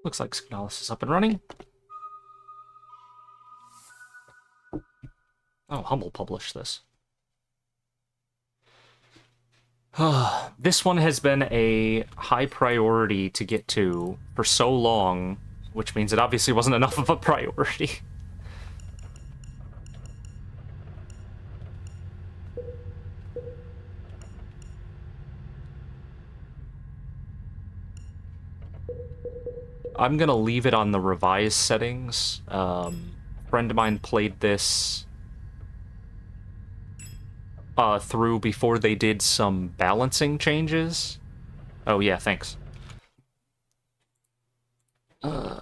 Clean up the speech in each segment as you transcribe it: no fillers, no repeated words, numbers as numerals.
Looks like SIGNALIS is up and running. Oh, Humble published this. This one has been a high priority to get to for so long, which means it obviously wasn't enough of a priority. I'm gonna leave it on the revised settings. A friend of mine played this through before they did some balancing changes. Oh yeah, thanks. And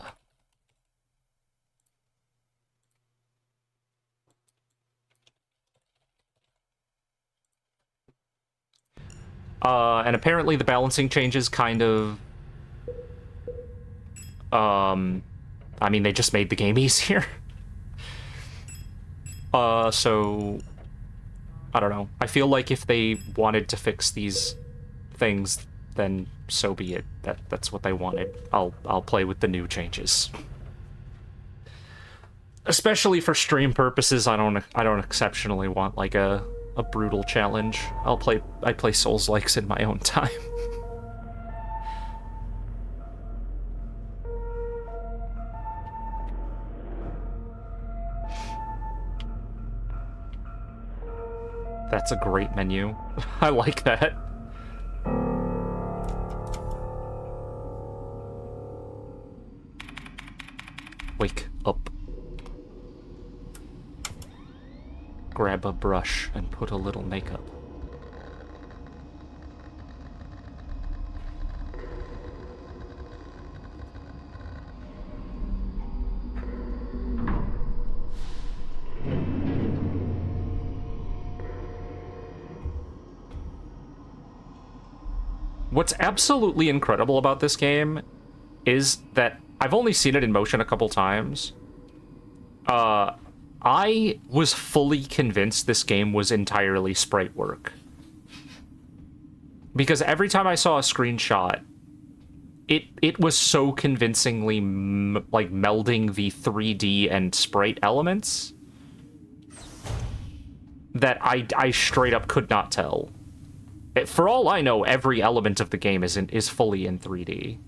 apparently the balancing changes kind of... I mean, they just made the game easier. So... I don't know. I feel like if they wanted to fix these things, then so be it. That's what they wanted. I'll play with the new changes. Especially for stream purposes, I don't exceptionally want like a brutal challenge. I play Souls-likes in my own time. That's a great menu. I like that. Wake up. Grab a brush and put a little makeup. What's absolutely incredible about this game is that I've only seen it in motion a couple times. I was fully convinced this game was entirely sprite work. Because every time I saw a screenshot, it was so convincingly like melding the 3D and sprite elements that I straight up could not tell. For all I know, every element of the game is fully in 3D.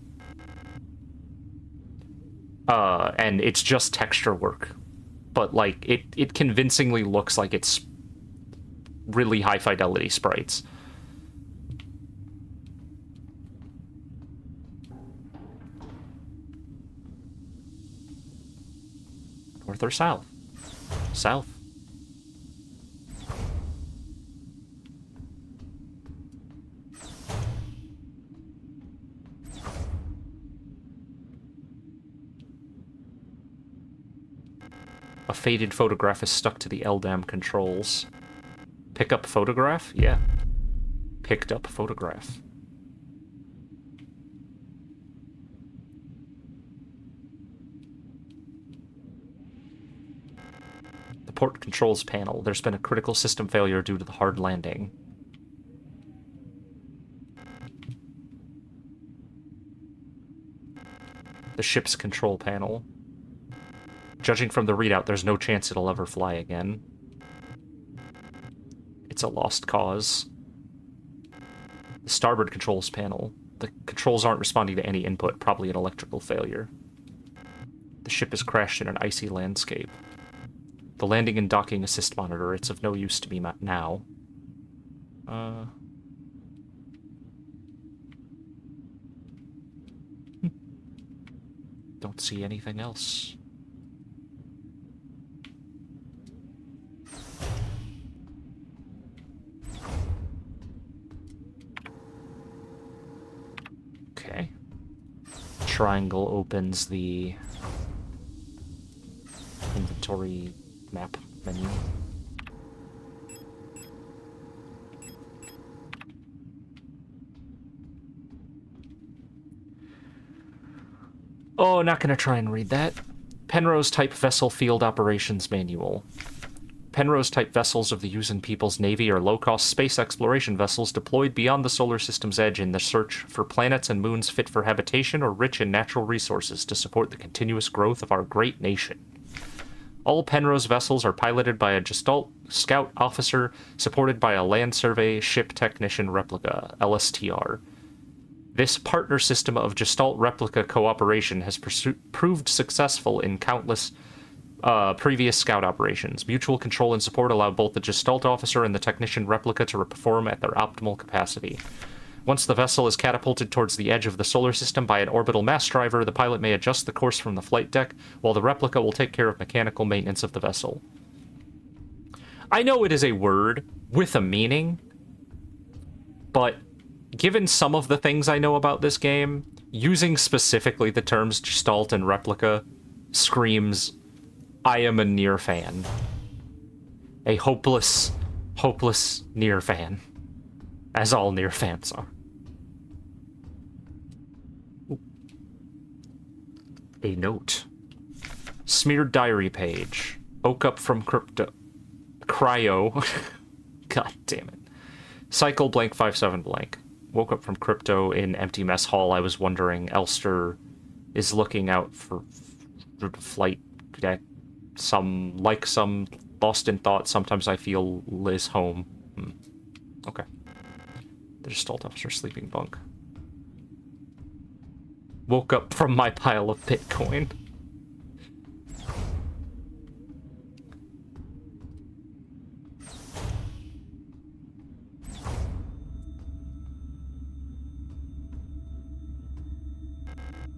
And it's just texture work. But, like, it convincingly looks like it's really high-fidelity sprites. North or south? South. A faded photograph is stuck to the LDAM controls. Pick up photograph? Yeah. Picked up photograph. The port controls panel. There's been a critical system failure due to the hard landing. The ship's control panel. Judging from the readout, there's no chance it'll ever fly again. It's a lost cause. The starboard controls panel. The controls aren't responding to any input, probably an electrical failure. The ship has crashed in an icy landscape. The landing and docking assist monitor, it's of no use to me now. Don't see anything else. Okay. Triangle opens the inventory map menu. Oh, not gonna try and read that. Penrose type vessel field operations manual. Penrose-type vessels of the Yuuzhan People's Navy are low-cost space exploration vessels deployed beyond the solar system's edge in the search for planets and moons fit for habitation or rich in natural resources to support the continuous growth of our great nation. All Penrose vessels are piloted by a Gestalt scout officer supported by a Land Survey Ship Technician Replica, LSTR. This partner system of Gestalt replica cooperation has proved successful in countless previous scout operations. Mutual control and support allow both the Gestalt officer and the technician replica to perform at their optimal capacity. Once the vessel is catapulted towards the edge of the solar system by an orbital mass driver, the pilot may adjust the course from the flight deck, while the replica will take care of mechanical maintenance of the vessel. I know it is a word with a meaning, but given some of the things I know about this game, using specifically the terms Gestalt and replica screams, I am a Nier fan. A hopeless, hopeless Nier fan. As all Nier fans are. A note. Smeared diary page. Woke up from cryo. God damn it. Cycle blank 57 blank. Woke up from crypto in empty mess hall. I was wondering, Elster is looking out for flight deck. Some lost in thought. Sometimes I feel Liz home. Okay. The Gestalt officer sleeping bunk. Woke up from my pile of Bitcoin.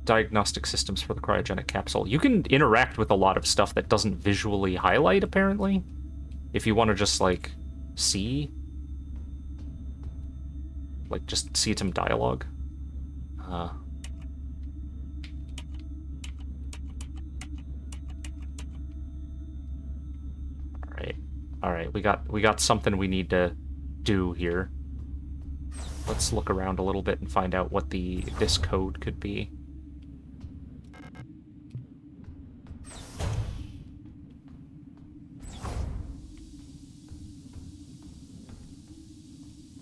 Diagnostic systems for the cryogenic capsule. You can interact with a lot of stuff that doesn't visually highlight, apparently. If you want to just, like, see. Like, just see some dialogue. Alright, we got something we need to do here. Let's look around a little bit and find out what this code could be.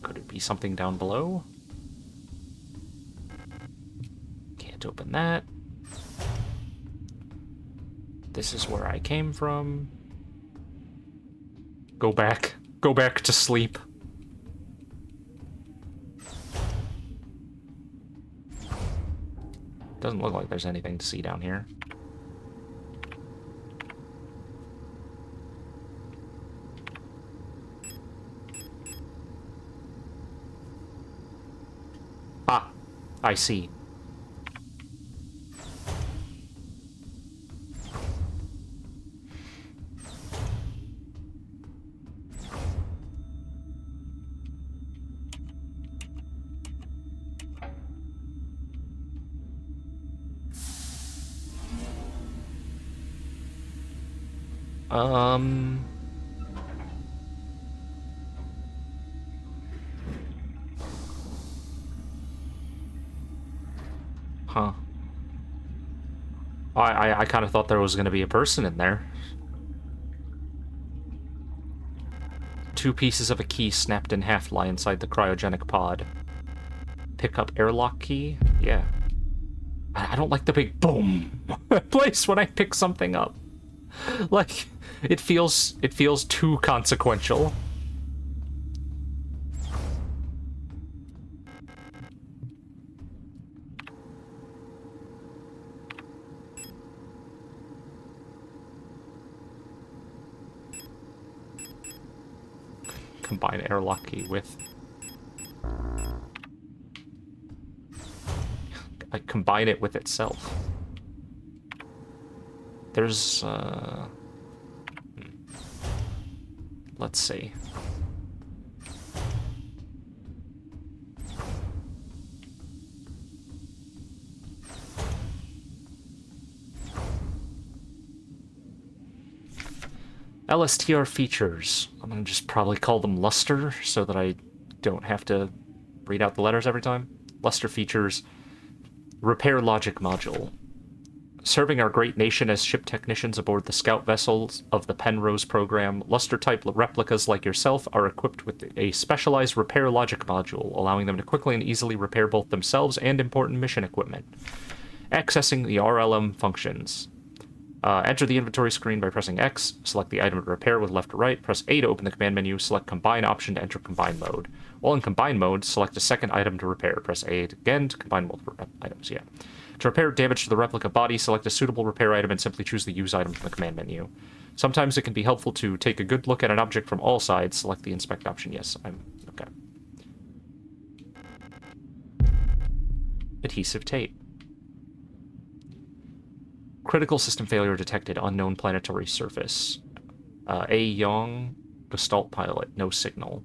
Could it be something down below? Can't open that. This is where I came from. Go back. Go back to sleep. Doesn't look like there's anything to see down here. Ah, I see. Huh. I kind of thought there was going to be a person in there. 2 pieces of a key snapped in half lie inside the cryogenic pod. Pick up airlock key? Yeah. I don't like the big boom place when I pick something up. Like, it feels too consequential. Combine airlock key with... I combine it with itself. There's, let's see. LSTR features. I'm gonna just probably call them Luster so that I don't have to read out the letters every time. Luster features. Repair logic module. Serving our great nation as ship technicians aboard the scout vessels of the Penrose program, Luster-type replicas like yourself are equipped with a specialized repair logic module, allowing them to quickly and easily repair both themselves and important mission equipment. Accessing the RLM functions. Enter the inventory screen by pressing X, select the item to repair with left or right, press A to open the command menu, select Combine option to enter Combine mode. While in Combine mode, select a second item to repair, press A again to combine multiple items, yeah. To repair damage to the replica body, select a suitable repair item and simply choose the Use item from the command menu. Sometimes it can be helpful to take a good look at an object from all sides, select the Inspect option, yes, okay. Adhesive tape. Critical system failure detected. Unknown planetary surface. A. Young, Gestalt pilot. No signal.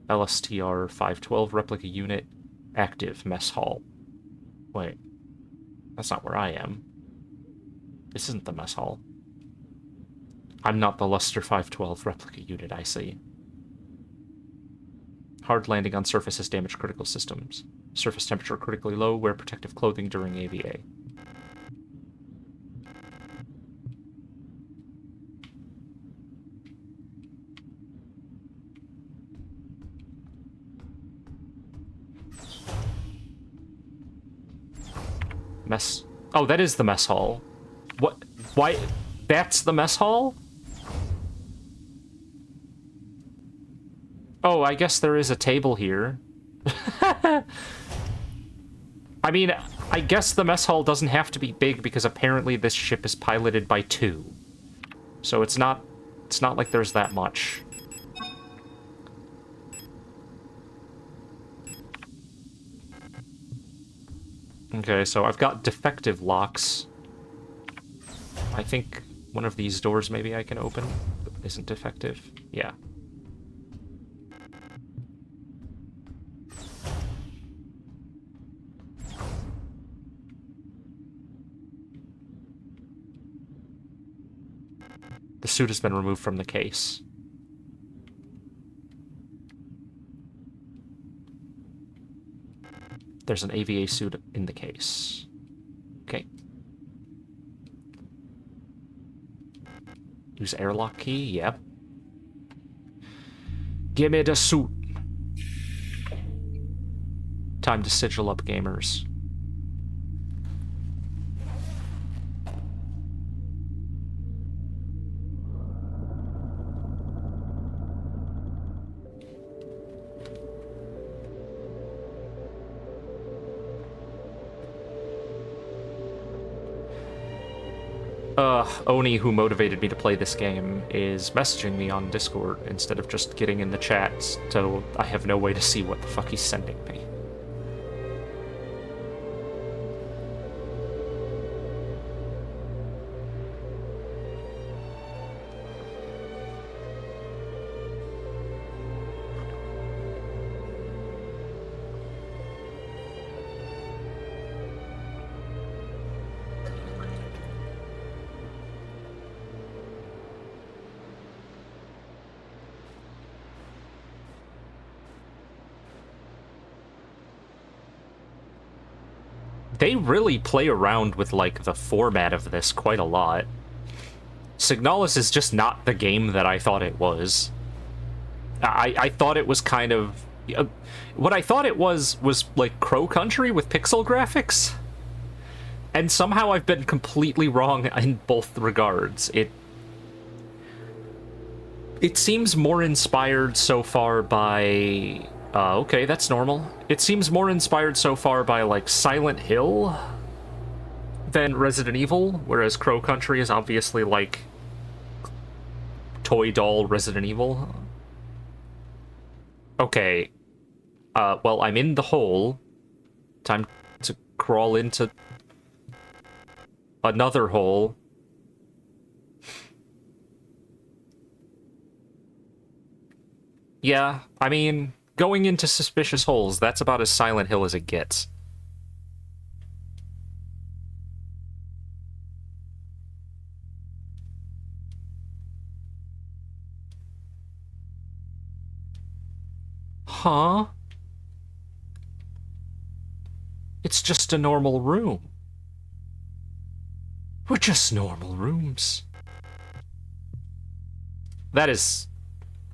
LSTR 512 replica unit. Active. Mess hall. Wait. That's not where I am. This isn't the mess hall. I'm not the Luster 512 replica unit, I see. Hard landing on surface has damaged critical systems. Surface temperature critically low. Wear protective clothing during AVA. Mess... Oh, that is the mess hall. What? Why? That's the mess hall? Oh, I guess there is a table here. I mean, I guess the mess hall doesn't have to be big because apparently this ship is piloted by 2. So it's not like there's that much. Okay, so I've got defective locks. I think one of these doors maybe I can open isn't defective. Yeah. The suit has been removed from the case. There's an AVA suit in the case. Okay. Use airlock key? Yep. Give me the suit. Time to sigil up, gamers. Oni, who motivated me to play this game, is messaging me on Discord instead of just getting in the chat, so I have no way to see what the fuck he's sending me. They really play around with, like, the format of this quite a lot. Signalis is just not the game that I thought it was. I thought it was kind of... what I thought it was, like, Crow Country with pixel graphics. And somehow I've been completely wrong in both regards. It seems more inspired so far by... okay, that's normal. It seems more inspired so far by, like, Silent Hill than Resident Evil, whereas Crow Country is obviously, like, toy doll Resident Evil. Okay. Well, I'm in the hole. Time to crawl into another hole. Yeah, I mean... going into suspicious holes, that's about as Silent Hill as it gets. Huh? It's just a normal room. just normal rooms. That is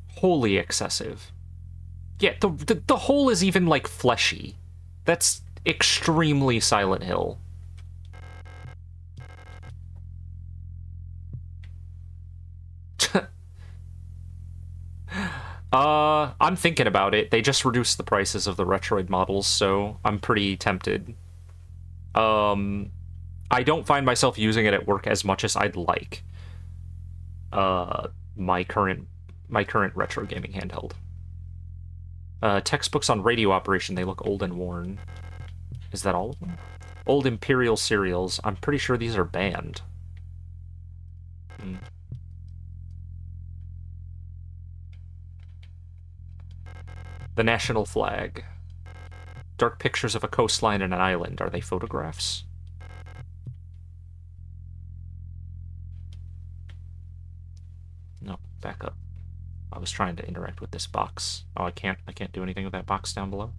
wholly excessive. Yeah, the hole is even, like, fleshy. That's extremely Silent Hill. I'm thinking about it. They just reduced the prices of the Retroid models, so I'm pretty tempted. I don't find myself using it at work as much as I'd like. My current retro gaming handheld. Textbooks on radio operation, they look old and worn. Is that all of them? Old Imperial cereals. I'm pretty sure these are banned. The national flag. Dark pictures of a coastline and an island. Are they photographs? No, back up. I was trying to interact with this box. Oh, I can't do anything with that box down below.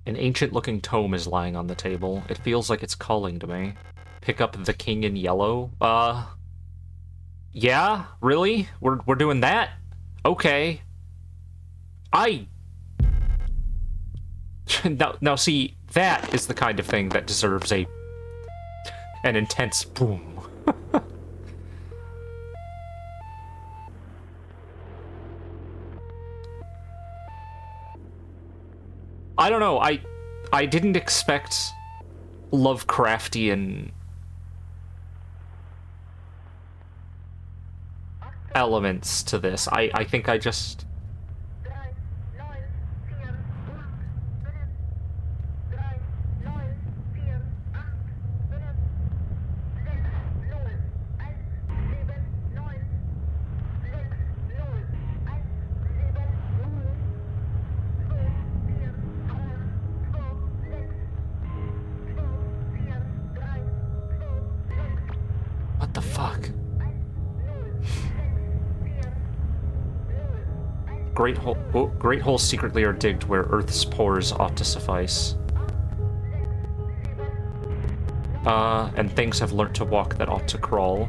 An ancient-looking tome is lying on the table. It feels like it's calling to me. Pick up The King in Yellow. Yeah? Really? We're doing that? Okay. Now see, that is the kind of thing that deserves an intense boom. I don't know, I didn't expect Lovecraftian elements to this. I think I just... What the fuck? Great holes secretly are digged where Earth's pores ought to suffice. And things have learnt to walk that ought to crawl.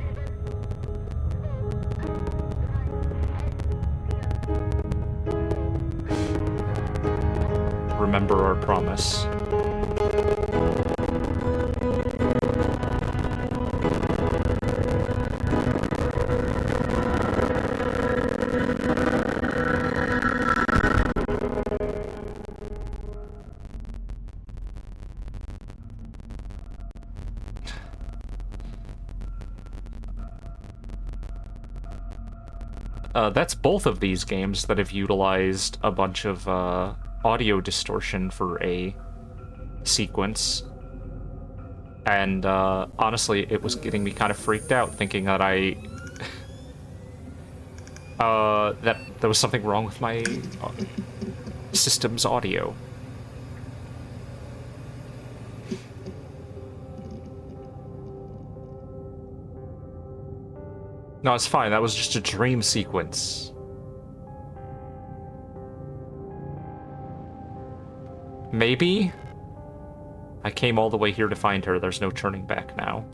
Remember our promise. That's both of these games that have utilized a bunch of audio distortion for a sequence. And honestly, it was getting me kind of freaked out, thinking that that there was something wrong with my system's audio. No, it's fine. That was just a dream sequence. Maybe? I came all the way here to find her. There's no turning back now.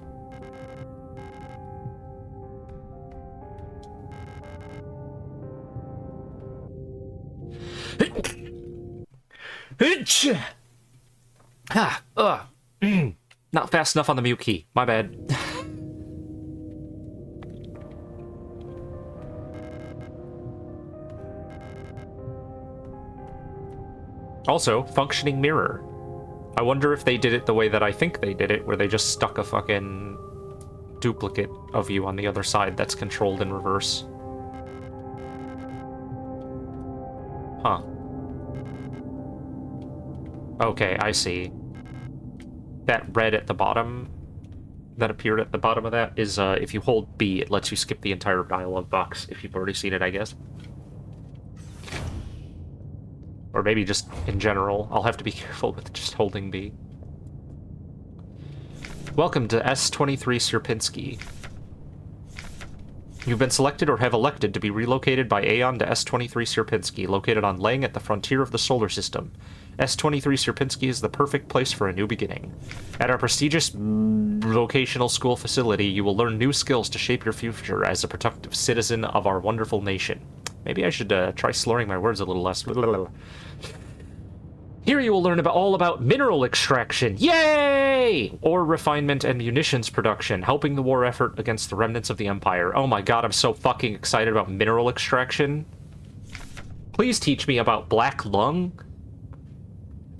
Not fast enough on the mute key. My bad. Also, functioning mirror. I wonder if they did it the way that I think they did it, where they just stuck a fucking duplicate of you on the other side that's controlled in reverse. Huh. Okay, I see. That red at the bottom, that appeared at the bottom of that, is if you hold B, it lets you skip the entire dialog box, if you've already seen it, I guess. Or maybe just in general. I'll have to be careful with just holding B. Welcome to S23 Sierpinski. You've been selected or have elected to be relocated by Aeon to S23 Sierpinski, located on Lang at the frontier of the solar system. S23 Sierpinski is the perfect place for a new beginning. At our prestigious vocational school facility, you will learn new skills to shape your future as a productive citizen of our wonderful nation. Maybe I should try slurring my words a little less. Here you will learn all about mineral extraction, yay! Ore refinement and munitions production, helping the war effort against the remnants of the Empire. Oh my god, I'm so fucking excited about mineral extraction. Please teach me about black lung.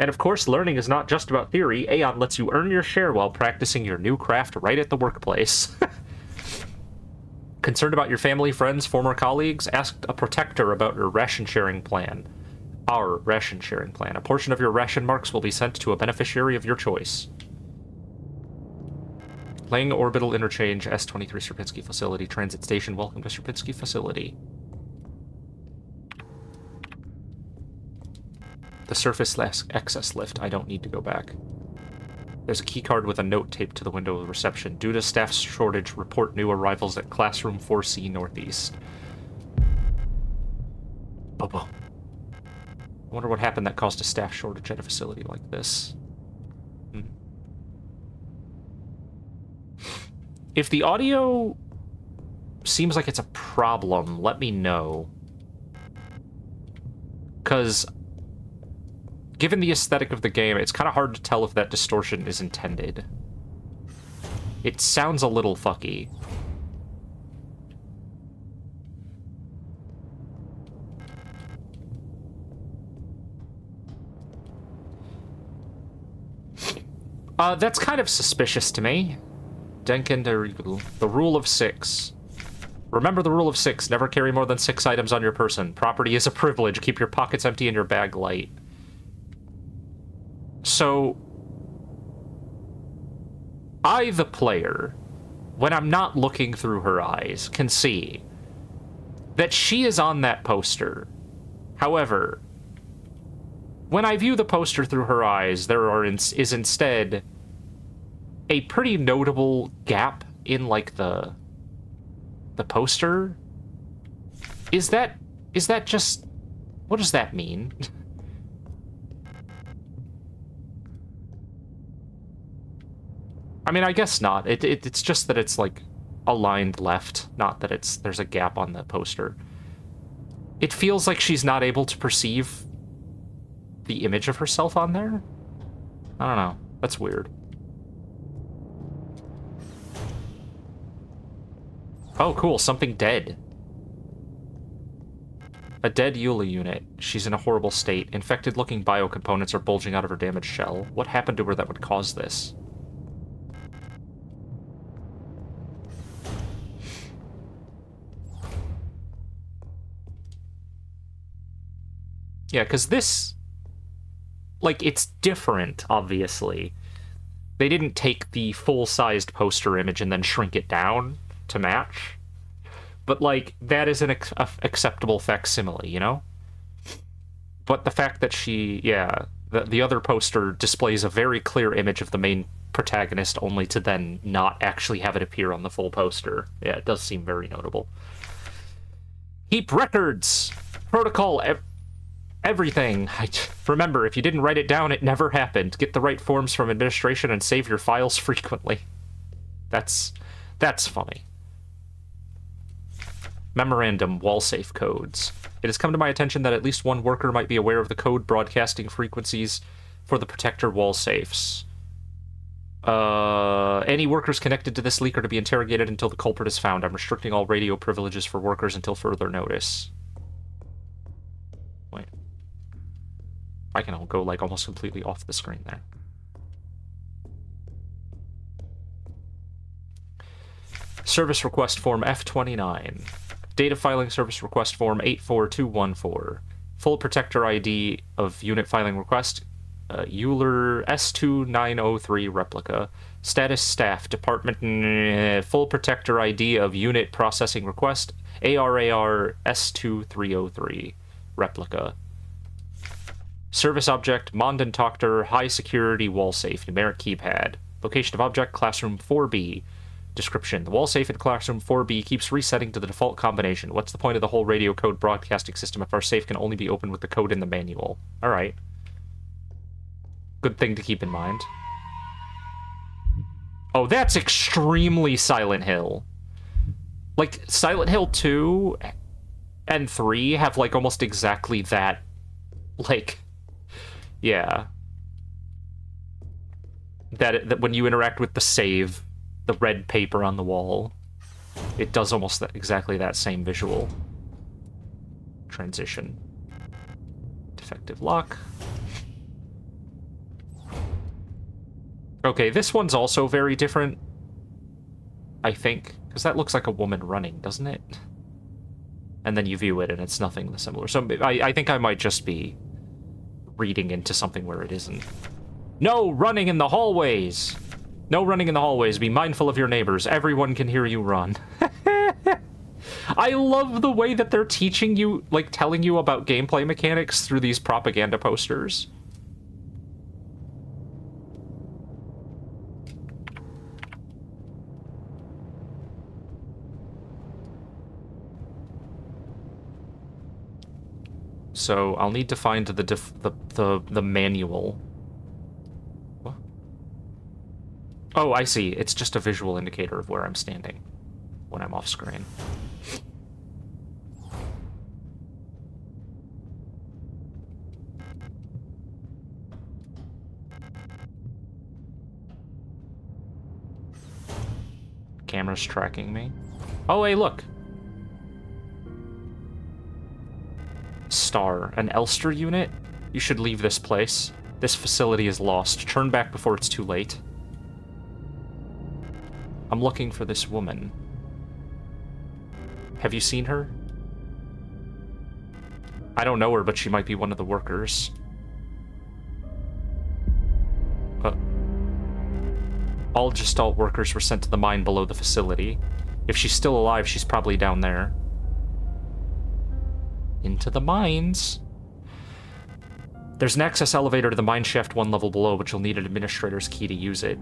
And of course, learning is not just about theory. Aeon lets you earn your share while practicing your new craft right at the workplace. Concerned about your family, friends, former colleagues? Ask a protector about your ration sharing plan. Our ration sharing plan. A portion of your ration marks will be sent to a beneficiary of your choice. Lang Orbital Interchange, S23 Sierpinski Facility, Transit Station. Welcome to Sierpinski Facility. The surface access lift. I don't need to go back. There's a keycard with a note taped to the window of reception. Due to staff shortage, report new arrivals at Classroom 4C Northeast. Bobo. I wonder what happened that caused a staff shortage at a facility like this. If the audio seems like it's a problem, let me know. Because given the aesthetic of the game, it's kind of hard to tell if that distortion is intended. It sounds a little fucky. That's kind of suspicious to me. Denken the rule of 6. Remember the rule of 6. Never carry more than 6 items on your person. Property is a privilege. Keep your pockets empty and your bag light. So, I, the player, when I'm not looking through her eyes, can see that she is on that poster. However, when I view the poster through her eyes, there is instead a pretty notable gap in, like, the poster. Is that just... What does that mean? I mean, I guess not. It's just that it's, like, aligned left, not that there's a gap on the poster. It feels like she's not able to perceive the image of herself on there? I don't know. That's weird. Oh, cool. Something dead. A dead Eula unit. She's in a horrible state. Infected-looking biocomponents are bulging out of her damaged shell. What happened to her that would cause this? Yeah, because this... Like, it's different, obviously. They didn't take the full-sized poster image and then shrink it down to match. But, like, that is an acceptable facsimile, you know? But the fact that she... Yeah, the other poster displays a very clear image of the main protagonist, only to then not actually have it appear on the full poster. Yeah, it does seem very notable. Heap records! Protocol... Everything. Remember, if you didn't write it down, it never happened. Get the right forms from administration and save your files frequently. That's funny. Memorandum, wall-safe codes. It has come to my attention that at least one worker might be aware of the code broadcasting frequencies for the protector wall-safes. Any workers connected to this leak are to be interrogated until the culprit is found. I'm restricting all radio privileges for workers until further notice. Wait. I can go, like, almost completely off the screen there. Service request form F29. Data filing service request form 84214. Full protector ID of unit filing request. Euler S2903 replica. Status staff department. Full protector ID of unit processing request. ARAR S2303 replica. Service object, Mondan Doctor, high security wall safe, numeric keypad. Location of object, classroom 4B. Description, the wall safe in classroom 4B keeps resetting to the default combination. What's the point of the whole radio code broadcasting system if our safe can only be opened with the code in the manual? Alright. Good thing to keep in mind. Oh, that's extremely Silent Hill. Like, Silent Hill 2 and 3 have, like, almost exactly that, like, yeah. That when you interact with the save, the red paper on the wall, it does almost exactly that same visual. Transition. Defective lock. Okay, this one's also very different, I think, because that looks like a woman running, doesn't it? And then you view it, and it's nothing similar. So I think I might just be reading into something where it isn't. No running in the hallways! No running in the hallways. Be mindful of your neighbors. Everyone can hear you run. I love the way that they're teaching you, like, telling you about gameplay mechanics through these propaganda posters. So I'll need to find the manual. What? Oh, I see. It's just a visual indicator of where I'm standing when I'm off screen. Camera's tracking me. Oh, hey, look. Star, an Elster unit? You should leave this place. This facility is lost. Turn back before it's too late. I'm looking for this woman. Have you seen her? I don't know her, but she might be one of the workers. All Gestalt workers were sent to the mine below the facility. If she's still alive, she's probably down there. Into the mines. There's an access elevator to the mine shaft 1 level below, but you'll need an administrator's key to use it.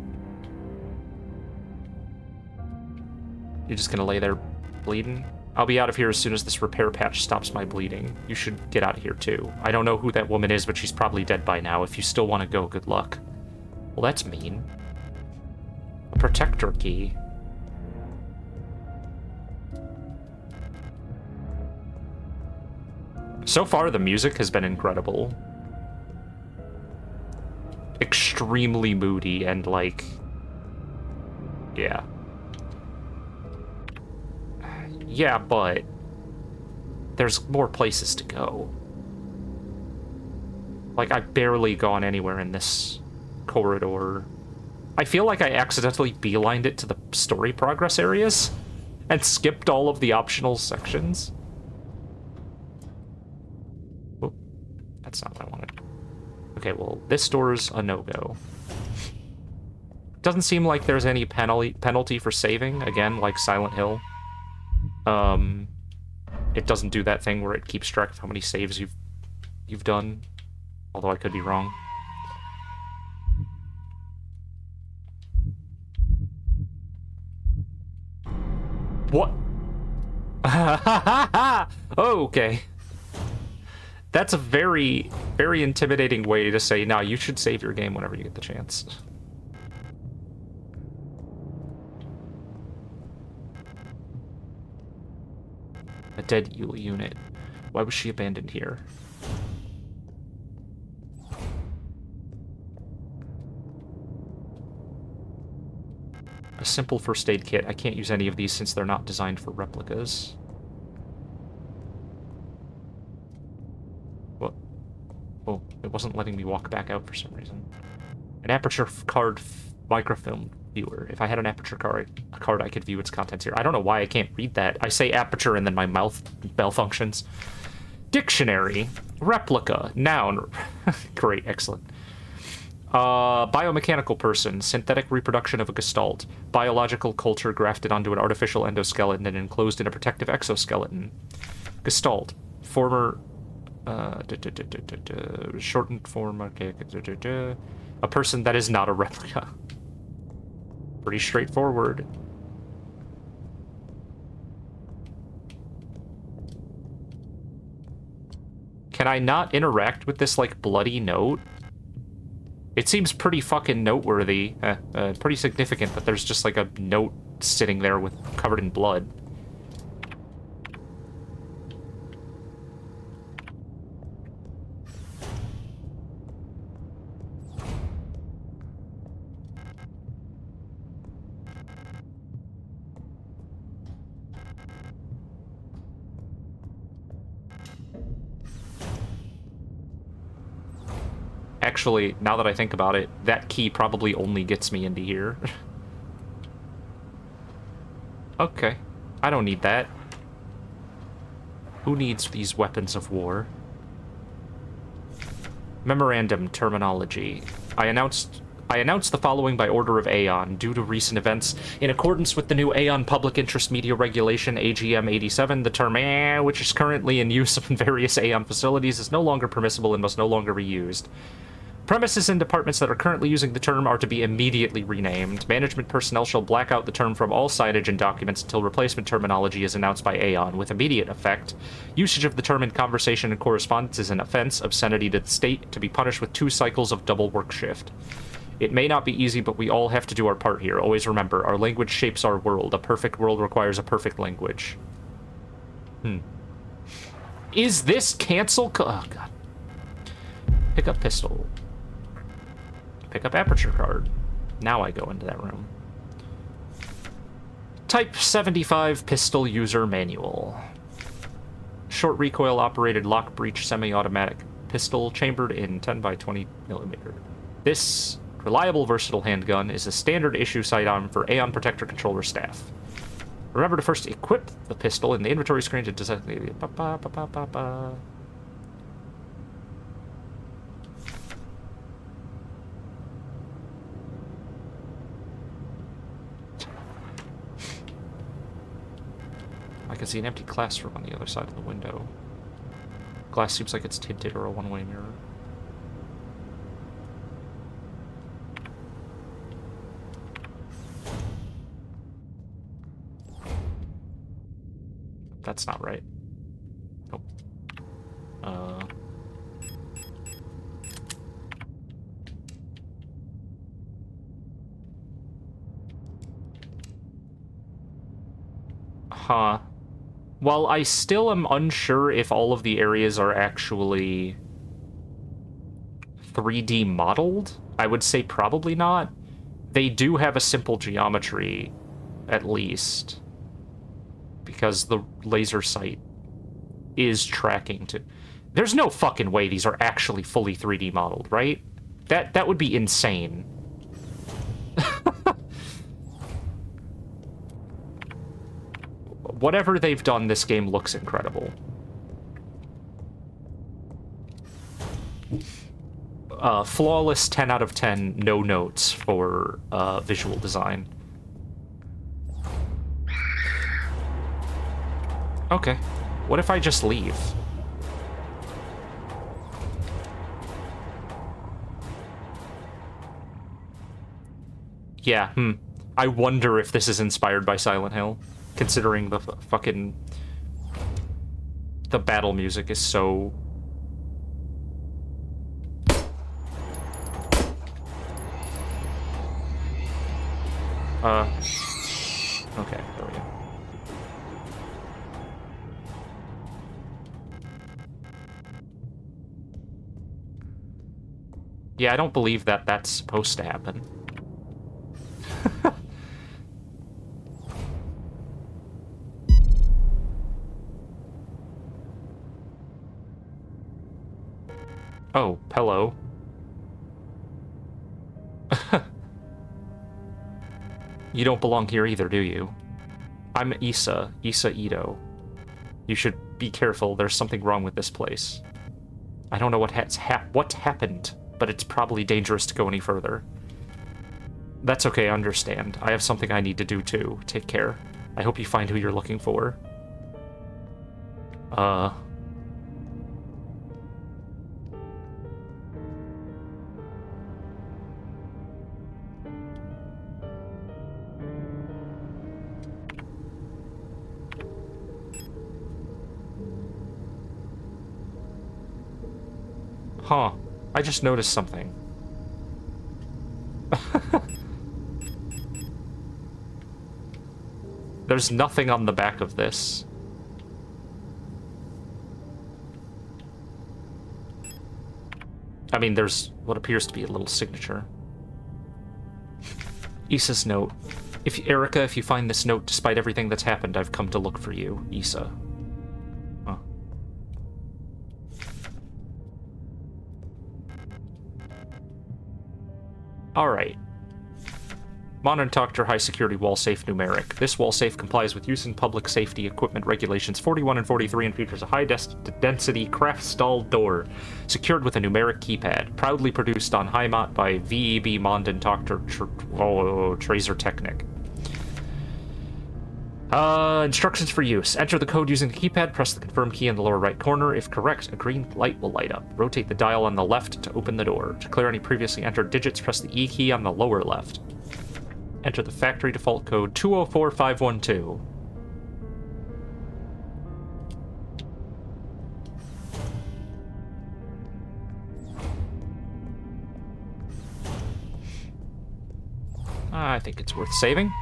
You're just gonna lay there bleeding? I'll be out of here as soon as this repair patch stops my bleeding. You should get out of here too. I don't know who that woman is, but she's probably dead by now. If you still want to go, good luck. Well, that's mean. A protector key. So far, the music has been incredible. Extremely moody and, like... yeah. Yeah, but... there's more places to go. Like, I've barely gone anywhere in this corridor. I feel like I accidentally beelined it to the story progress areas and skipped all of the optional sections. That's not what I wanted. Okay, well, this door's a no-go. Doesn't seem like there's any penalty for saving, again, like Silent Hill. It doesn't do that thing where it keeps track of how many saves you've done, although I could be wrong. What? Oh, okay. That's a very, very intimidating way to say, nah, you should save your game whenever you get the chance. A dead eel unit. Why was she abandoned here? A simple first aid kit. I can't use any of these since they're not designed for replicas. What? Oh, it wasn't letting me walk back out for some reason. An aperture card microfilm viewer. If I had an aperture card, I could view its contents here. I don't know why I can't read that. I say aperture and then my mouth malfunctions. Dictionary. Replica. Noun. Great, excellent. Biomechanical person. Synthetic reproduction of a gestalt. Biological culture grafted onto an artificial endoskeleton and enclosed in a protective exoskeleton. Gestalt. Former... shortened form... Okay. A person that is not a replica. Pretty straightforward. Can I not interact with this, like, bloody note? It seems pretty fucking noteworthy, pretty significant that there's just like a note sitting there with covered in blood. Actually, now that I think about it, that key probably only gets me into here. Okay. I don't need that. Who needs these weapons of war? Memorandum terminology. I announced the following by order of Aeon. Due to recent events, in accordance with the new Aeon Public Interest Media Regulation, AGM 87, the term which is currently in use in various Aeon facilities, is no longer permissible and must no longer be used. Premises and departments that are currently using the term are to be immediately renamed. Management personnel shall black out the term from all signage and documents until replacement terminology is announced by Aeon. With immediate effect, usage of the term in conversation and correspondence is an offense, obscenity to the state, to be punished with 2 cycles of double work shift. It may not be easy, but we all have to do our part here. Always remember, our language shapes our world. A perfect world requires a perfect language. Is this cancel? Oh, God. Pick up pistol. Pick up aperture card. Now I go into that room. Type 75 pistol user manual. Short recoil operated lock breech semi-automatic pistol chambered in 10 by 20 millimeter. This reliable versatile handgun is a standard issue sidearm for Aeon Protector controller staff. Remember to first equip the pistol in the inventory screen to design the I can see an empty classroom on the other side of the window. Glass seems like it's tinted or a one-way mirror. That's not right. Nope. Huh. While I still am unsure if all of the areas are actually 3D modeled, I would say probably not. They do have a simple geometry, at least, because the laser sight is tracking to... There's no fucking way these are actually fully 3D modeled, right? That would be insane. Whatever they've done, this game looks incredible. Flawless 10 out of 10, no notes for visual design. Okay. What if I just leave? Yeah, I wonder if this is inspired by Silent Hill, considering the fucking... The battle music is so... Okay, there we go. Yeah, I don't believe that that's supposed to happen. Oh, hello. You don't belong here either, do you? I'm Isa Ito. You should be careful, there's something wrong with this place. I don't know what happened, but it's probably dangerous to go any further. That's okay, I understand. I have something I need to do too. Take care. I hope you find who you're looking for. Huh. I just noticed something. There's nothing on the back of this. I mean, there's what appears to be a little signature. Issa's note. Erica, if you find this note, despite everything that's happened, I've come to look for you. Issa. Huh. Alright. Monitor Doctor High Security Wall Safe Numeric. This wall safe complies with use in public safety equipment regulations 41 and 43 and features a high-density craft stall door secured with a numeric keypad. Proudly produced on Heimat by VEB Mondin Doctor Tracer Technic. Instructions for use. Enter the code using the keypad, press the confirm key in the lower right corner. If correct, a green light will light up. Rotate the dial on the left to open the door. To clear any previously entered digits, press the E key on the lower left. Enter the factory default code 204512. I think it's worth saving.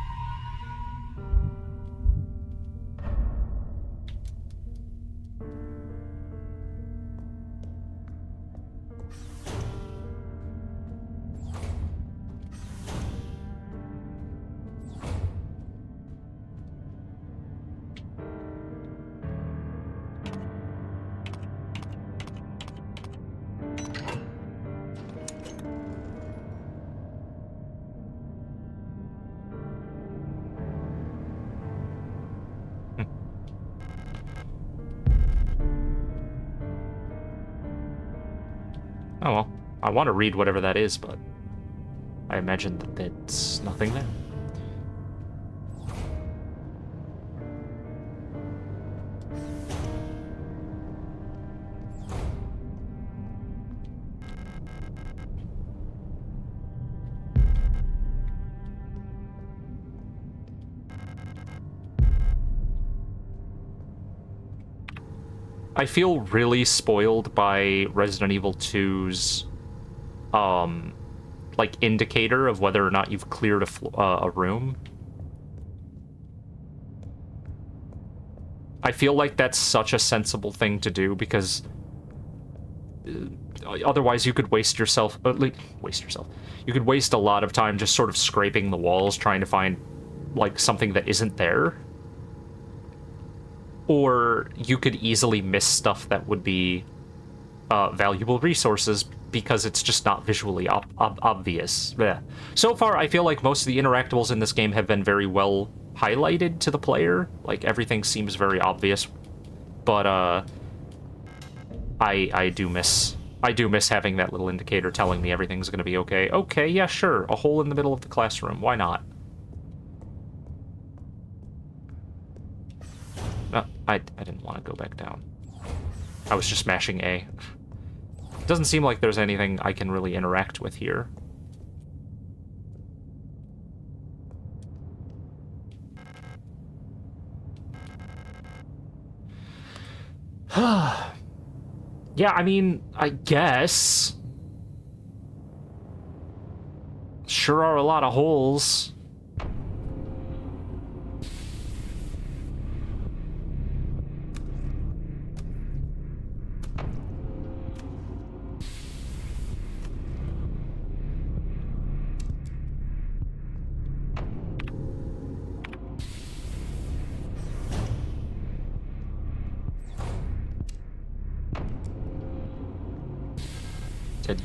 Oh well, I want to read whatever that is, but I imagine that it's nothing there. I feel really spoiled by Resident Evil 2's, like, indicator of whether or not you've cleared a room. I feel like that's such a sensible thing to do, because otherwise you could waste yourself, you could waste a lot of time just sort of scraping the walls trying to find, like, something that isn't there. Or you could easily miss stuff that would be valuable resources because it's just not visually obvious. Yeah. So far, I feel like most of the interactables in this game have been very well highlighted to the player. Like, everything seems very obvious. But I do miss having that little indicator telling me everything's going to be okay. Okay, yeah, sure. A hole in the middle of the classroom. Why not? No, I didn't want to go back down. I was just mashing A. Doesn't seem like there's anything I can really interact with here. Yeah, I mean, I guess. Sure are a lot of holes.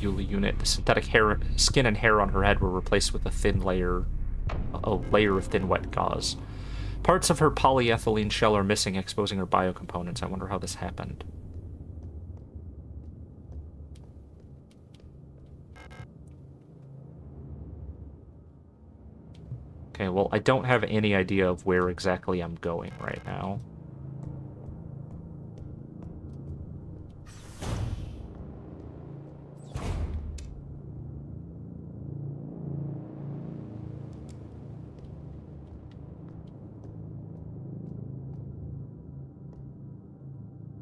Yuli unit. The synthetic skin and hair on her head were replaced with a layer of thin wet gauze. Parts of her polyethylene shell are missing, exposing her biocomponents. I wonder how this happened. Okay, well, I don't have any idea of where exactly I'm going right now.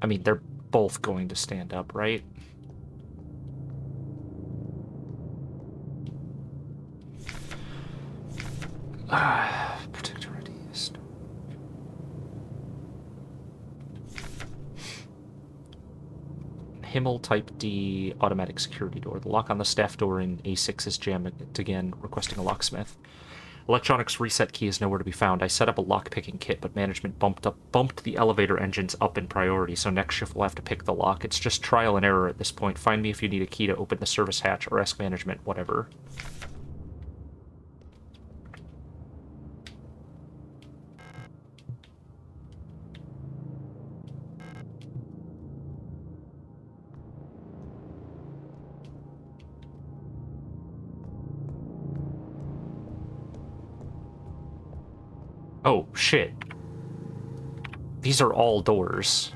I mean, they're both going to stand up, right? Protector ideas. Himmel Type D automatic security door. The lock on the staff door in A6 is jammed again, requesting a locksmith. Electronics reset key is nowhere to be found. I set up a lock-picking kit, but management bumped the elevator engines up in priority, so next shift we'll have to pick the lock. It's just trial and error at this point. Find me if you need a key to open the service hatch, or ask management, whatever. Oh, shit. These are all doors.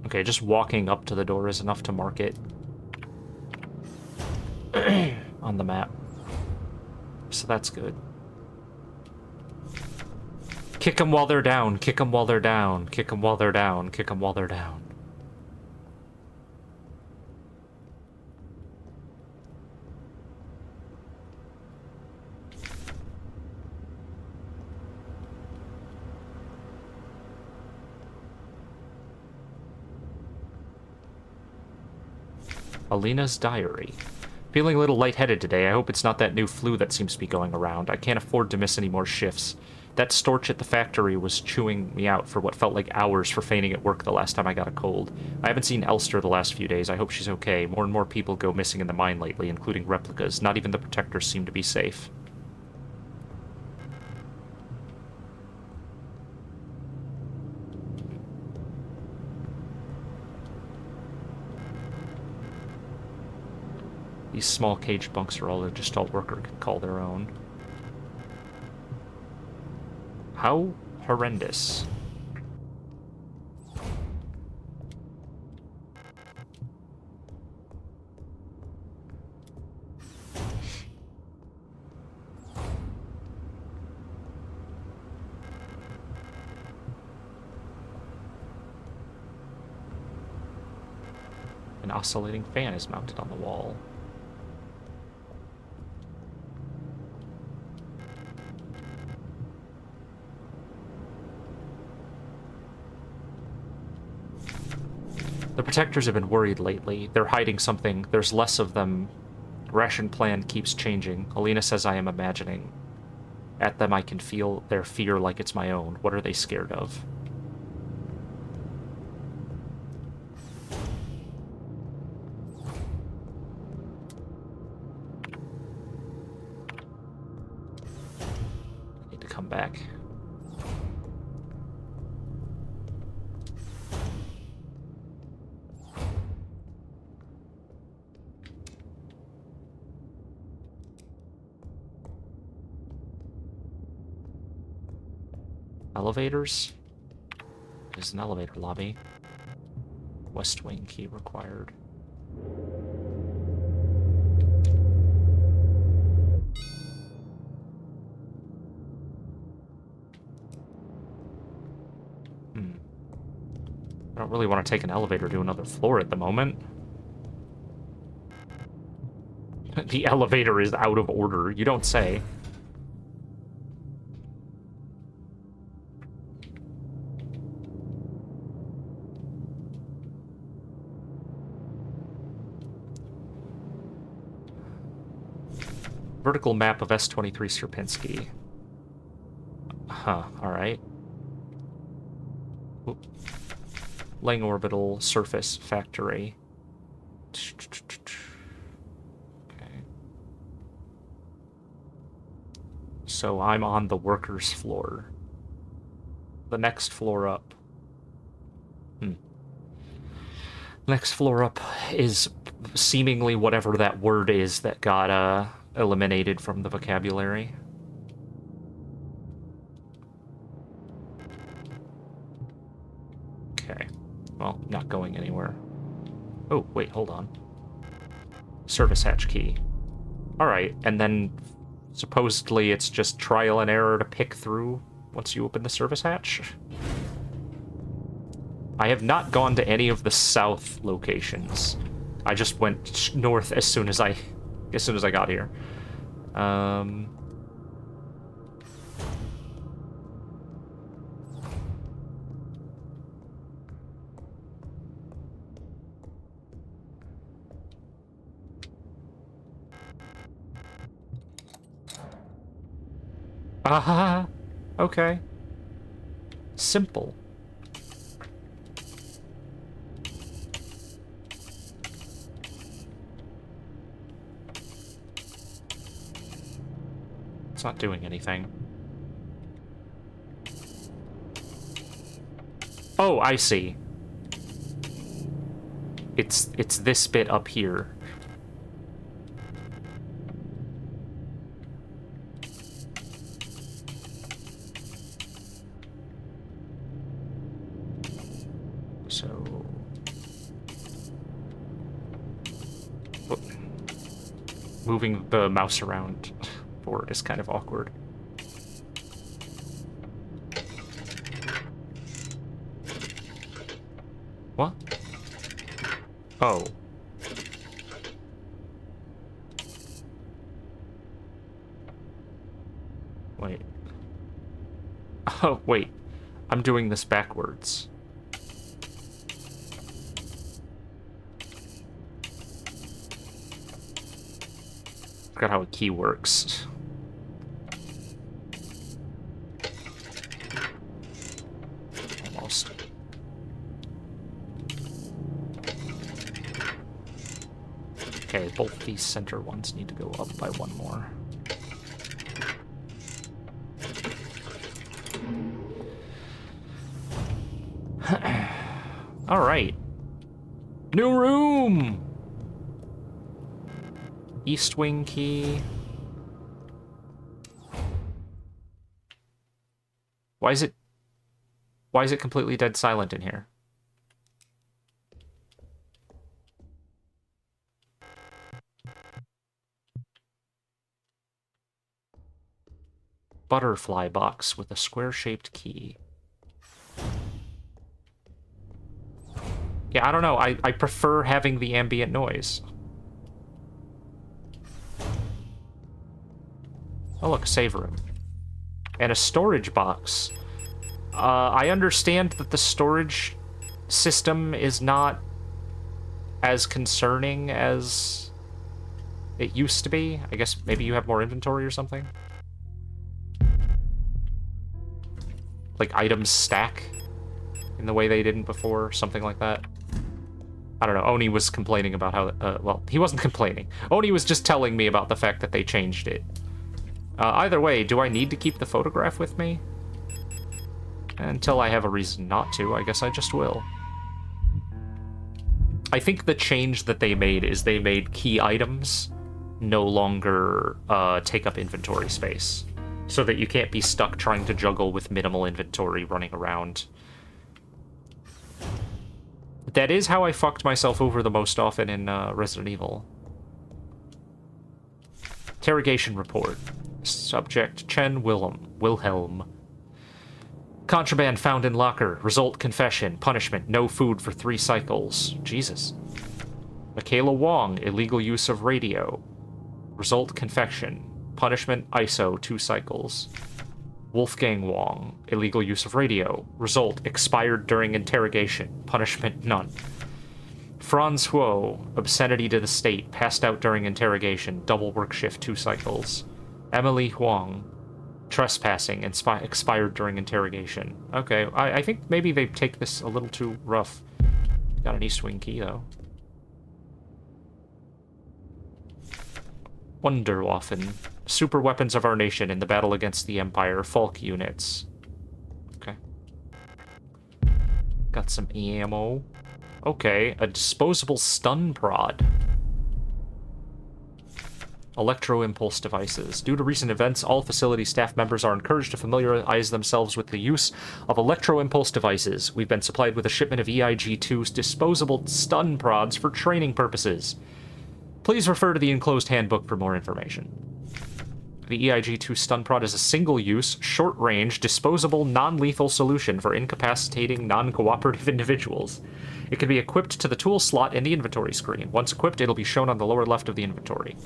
Okay, just walking up to the door is enough to mark it on the map. So that's good. Kick them while they're down, kick them while they're down, kick them while they're down, kick them while they're down. Alina's diary. Feeling a little lightheaded today. I hope it's not that new flu that seems to be going around. I can't afford to miss any more shifts. That storch at the factory was chewing me out for what felt like hours for feigning at work the last time I got a cold. I haven't seen Elster the last few days. I hope she's okay. More and more people go missing in the mine lately, including replicas. Not even the protectors seem to be safe. These small cage bunks are all a Gestalt worker can call their own. How horrendous. An oscillating fan is mounted on the wall. The protectors have been worried lately. They're hiding something. There's less of them. Ration plan keeps changing. Alina says I am imagining. At them I can feel their fear like it's my own. What are they scared of? I need to come back. Elevators? There's an elevator lobby. West wing key required. I don't really want to take an elevator to another floor at the moment. The elevator is out of order. You don't say. Vertical map of S-23 Sierpinski. Huh, alright. Lang orbital surface factory. Okay. So I'm on the workers' floor. The next floor up. Next floor up is seemingly whatever that word is that got, eliminated from the vocabulary. Okay. Well, not going anywhere. Oh, wait, hold on. Service hatch key. Alright, and then supposedly it's just trial and error to pick through once you open the service hatch? I have not gone to any of the south locations. I just went north as soon as I got here. Ah, okay. Simple. It's not doing anything. Oh, I see. It's this bit up here. So... moving the mouse around forward is kind of awkward. What? Oh. Wait. Oh, wait. I'm doing this backwards. Forgot how a key works. Almost. Okay, both these center ones need to go up by one more. All right. New room! East wing key. Why is it completely dead silent in here? Butterfly box with a square-shaped key. Yeah, I don't know. I prefer having the ambient noise. Oh, look, save room. And a storage box. I understand that the storage system is not as concerning as it used to be. I guess maybe you have more inventory or something? Like, items stack in the way they didn't before, something like that. I don't know, Oni was complaining about how, well, he wasn't complaining. Oni was just telling me about the fact that they changed it. Either way, do I need to keep the photograph with me? Until I have a reason not to, I guess I just will. I think the change that they made is they made key items no longer take up inventory space. So that you can't be stuck trying to juggle with minimal inventory running around. That is how I fucked myself over the most often in Resident Evil. Interrogation report. Subject Chen Wilhelm. Contraband found in locker. Result confession. Punishment no food for 3 cycles. Jesus. Michaela Wong, illegal use of radio. Result confession. Punishment ISO 2 cycles. Wolfgang Wong, illegal use of radio. Result expired during interrogation. Punishment none. Franz Huo, obscenity to the state, passed out during interrogation. Double work shift 2 cycles. Emily Huang, trespassing, expired during interrogation. Okay, I think maybe they take this a little too rough. Got an East Wing key, though. Wunderwaffen. Super weapons of our nation in the battle against the Empire. Falk units. Okay. Got some ammo. Okay, a disposable stun prod. Electro-impulse devices. Due to recent events, all facility staff members are encouraged to familiarize themselves with the use of electro-impulse devices. We've been supplied with a shipment of EIG-2's disposable stun prods for training purposes. Please refer to the enclosed handbook for more information. The EIG-2 stun prod is a single-use, short-range, disposable, non-lethal solution for incapacitating non-cooperative individuals. It can be equipped to the tool slot in the inventory screen. Once equipped, it'll be shown on the lower left of the inventory.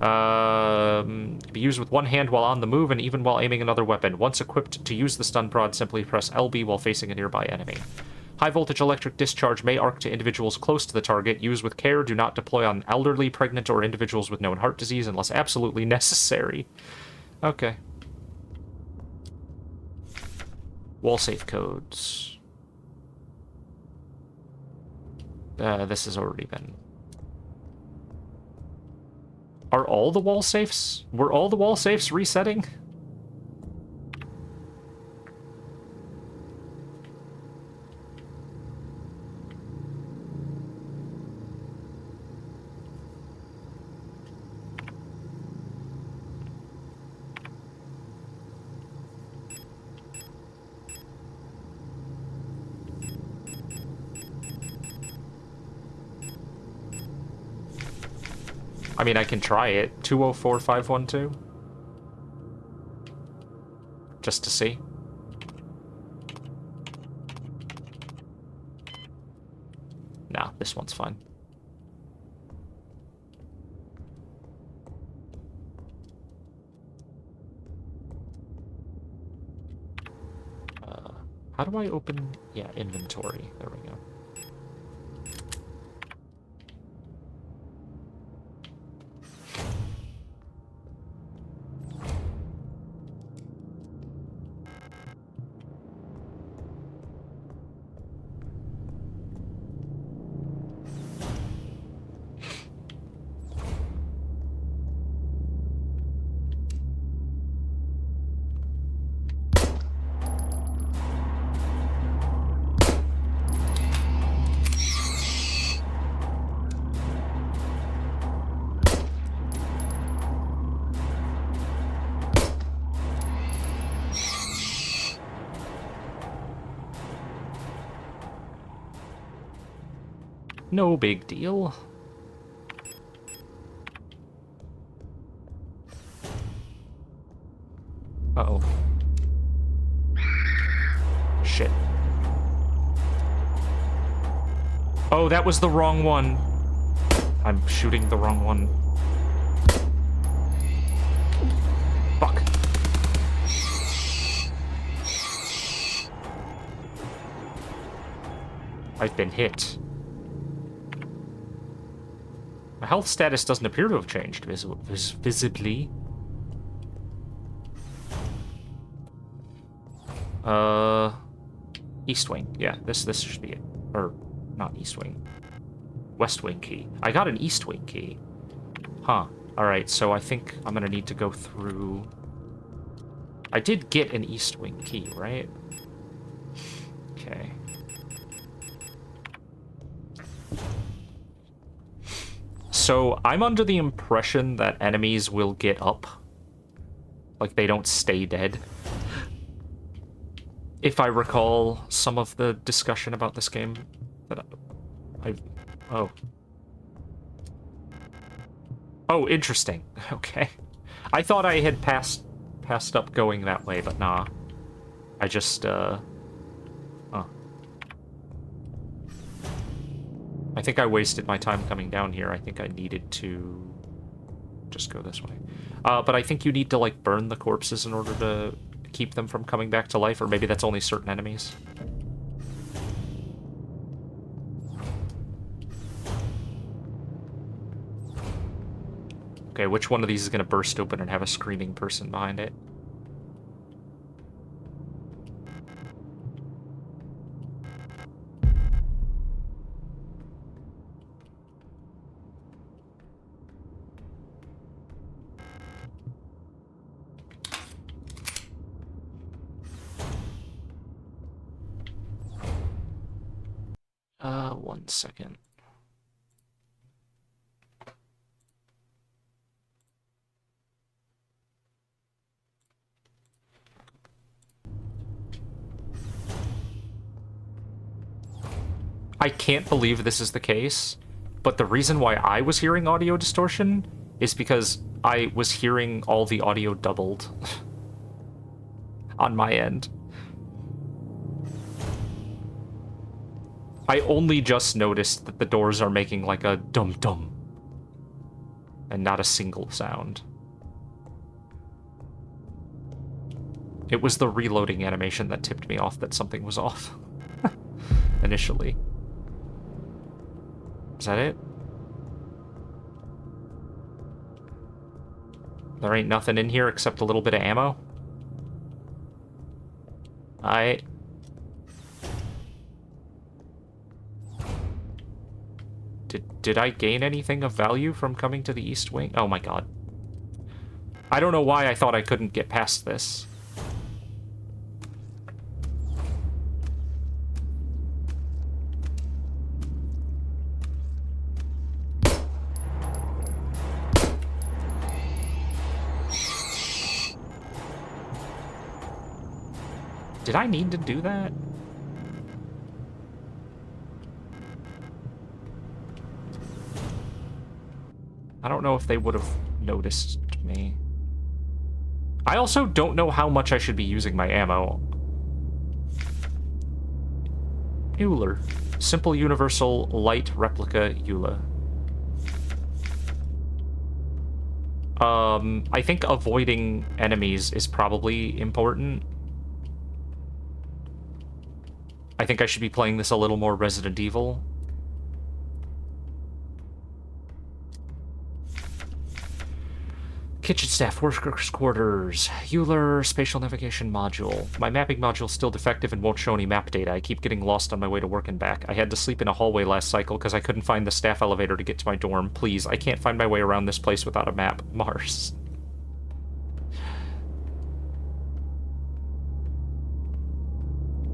Can be used with one hand while on the move and even while aiming another weapon. Once equipped, to use the stun prod, simply press LB while facing a nearby enemy. High-voltage electric discharge may arc to individuals close to the target. Use with care. Do not deploy on elderly, pregnant, or individuals with known heart disease unless absolutely necessary. Okay. Wall safe codes. This has already been... Are all the wall safes? Were all the wall safes resetting? I mean, I can try it. 204512. Just to see. Nah, this one's fine. How do I open... Yeah, inventory. There we go. No big deal. Uh-oh. Shit. Oh, that was the wrong one. I'm shooting the wrong one. Fuck. I've been hit. My health status doesn't appear to have changed visibly. East wing. Yeah, this should be it. Or, not east wing. West wing key. I got an east wing key. Huh. Alright, so I think I'm gonna need to go through... I did get an east wing key, right? Okay. So, I'm under the impression that enemies will get up. Like, they don't stay dead. If I recall some of the discussion about this game that oh. Oh, interesting. Okay. I thought I had passed up going that way, but nah. I just, I think I wasted my time coming down here. I think I needed to just go this way. But I think you need to, like, burn the corpses in order to keep them from coming back to life, or maybe that's only certain enemies. Okay, which one of these is going to burst open and have a screaming person behind it? One second. I can't believe this is the case, but the reason why I was hearing audio distortion is because I was hearing all the audio doubled on my end. I only just noticed that the doors are making like a dum-dum and not a single sound. It was the reloading animation that tipped me off that something was off initially. Is that it? There ain't nothing in here except a little bit of ammo? Did I gain anything of value from coming to the East Wing? Oh my god. I don't know why I thought I couldn't get past this. Did I need to do that? I don't know if they would have noticed me. I also don't know how much I should be using my ammo. Euler. Simple Universal Light Replica Eula. I think avoiding enemies is probably important. I think I should be playing this a little more Resident Evil. Kitchen staff, workers' quarters, Euler spatial navigation module. My mapping module's still defective and won't show any map data. I keep getting lost on my way to work and back. I had to sleep in a hallway last cycle because I couldn't find the staff elevator to get to my dorm. Please, I can't find my way around this place without a map. Mars.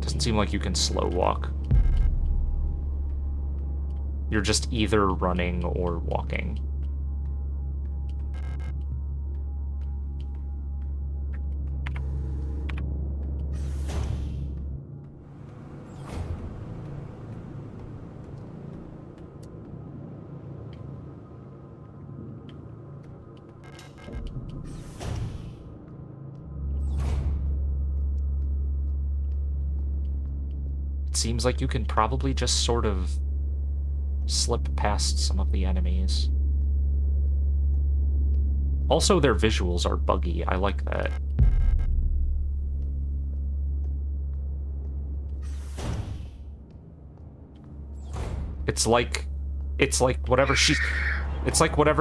Doesn't seem like you can slow walk. You're just either running or walking. Seems like you can probably just sort of slip past some of the enemies. Also, their visuals are buggy. I like that. It's like whatever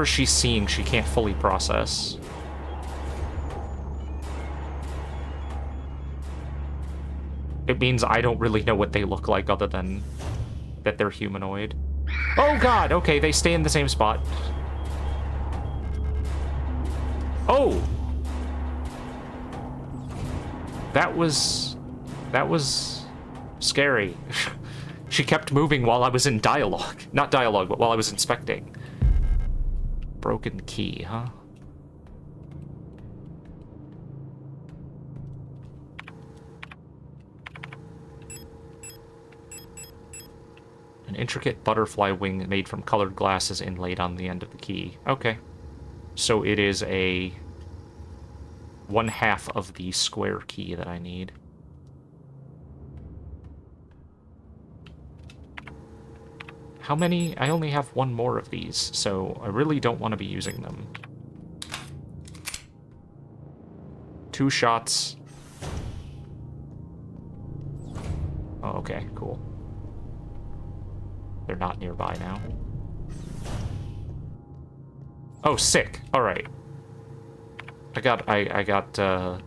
she's seeing, she can't fully process. It means I don't really know what they look like other than that they're humanoid. Oh god, okay, they stay in the same spot. Oh! That was scary. She kept moving while I was in dialogue. Not dialogue, but while I was inspecting. Broken key, huh? An intricate butterfly wing made from colored glass is inlaid on the end of the key. Okay. So it is a 1/2 of the square key that I need. How many? I only have one more of these, so I really don't want to be using them. 2 shots. Oh, okay, cool. They're not nearby now. Oh, sick. All right. I got a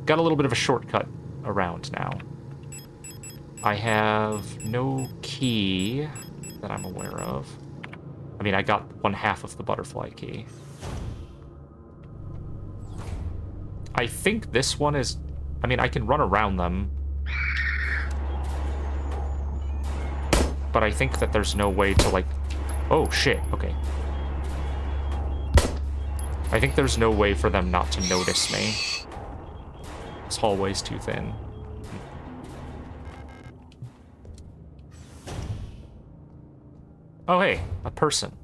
little bit of a shortcut around now. I have no key that I'm aware of. I mean, I got 1/2 of the butterfly key. I think this one is... I mean, I can run around them. But I think that there's no way to, like... Oh, shit. Okay. I think there's no way for them not to notice me. This hallway's too thin. Oh, hey. A person.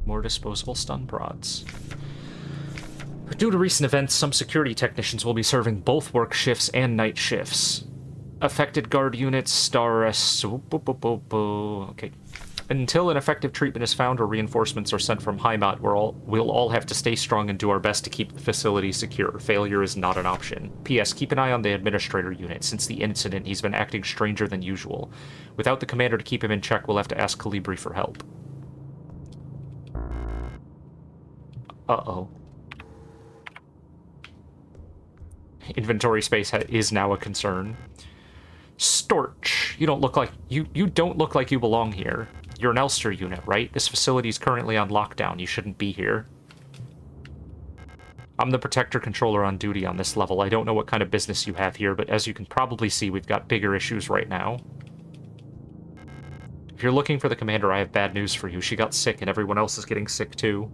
More disposable stun prods. Due to recent events, some security technicians will be serving both work shifts and night shifts. Affected guard units, star S. Okay. Until an effective treatment is found or reinforcements are sent from Heimat, we'll all have to stay strong and do our best to keep the facility secure. Failure is not an option. P.S. Keep an eye on the administrator unit. Since the incident, he's been acting stranger than usual. Without the commander to keep him in check, we'll have to ask Calibri for help. Uh-oh. Inventory space is now a concern. Storch, you don't look like you don't look like you belong here. You're an Elster unit, right? This facility is currently on lockdown. You shouldn't be here. I'm the Protector Controller on duty on this level. I don't know what kind of business you have here, but as you can probably see, we've got bigger issues right now. If you're looking for the Commander, I have bad news for you. She got sick, and everyone else is getting sick, too.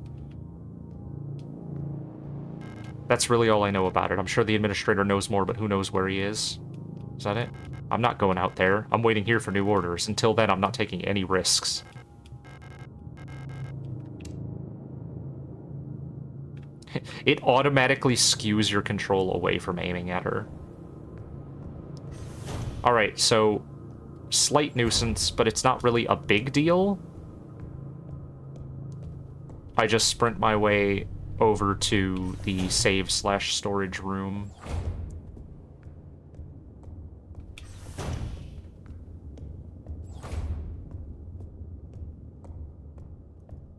That's really all I know about it. I'm sure the Administrator knows more, but who knows where he is? Is that it? I'm not going out there. I'm waiting here for new orders. Until then, I'm not taking any risks. It automatically skews your control away from aiming at her. Alright, so... slight nuisance, but it's not really a big deal. I just sprint my way over to the save/storage room.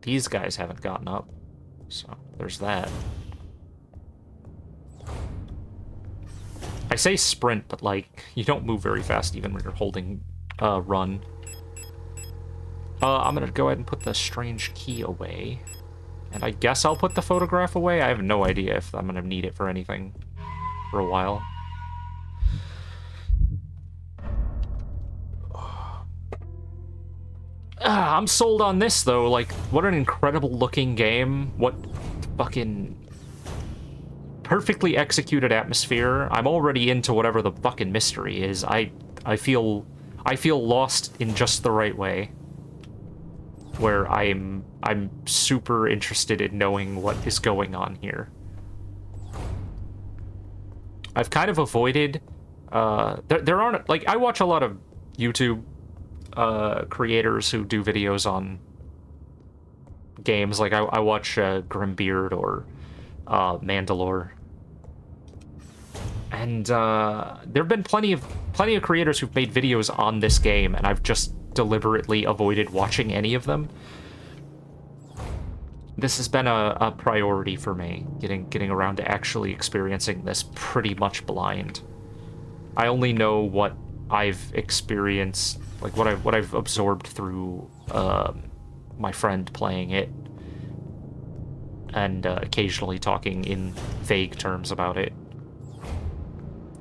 These guys haven't gotten up, so there's that. I say sprint, but, like, you don't move very fast even when you're holding run. I'm gonna go ahead and put the strange key away. And I guess I'll put the photograph away. I have no idea if I'm gonna need it for anything for a while. I'm sold on this, though. Like, what an incredible looking game. What fucking perfectly executed atmosphere. I'm already into whatever the fucking mystery is. I feel lost in just the right way. Where I'm super interested in knowing what is going on here. I've kind of avoided there aren't, like, I watch a lot of YouTube creators who do videos on games. Like, I watch Grimbeard or Mandalore. And there've been plenty of creators who've made videos on this game, and I've just deliberately avoided watching any of them. This has been a priority for me, getting around to actually experiencing this pretty much blind. I only know what I've experienced, like what I've absorbed through my friend playing it, and occasionally talking in vague terms about it,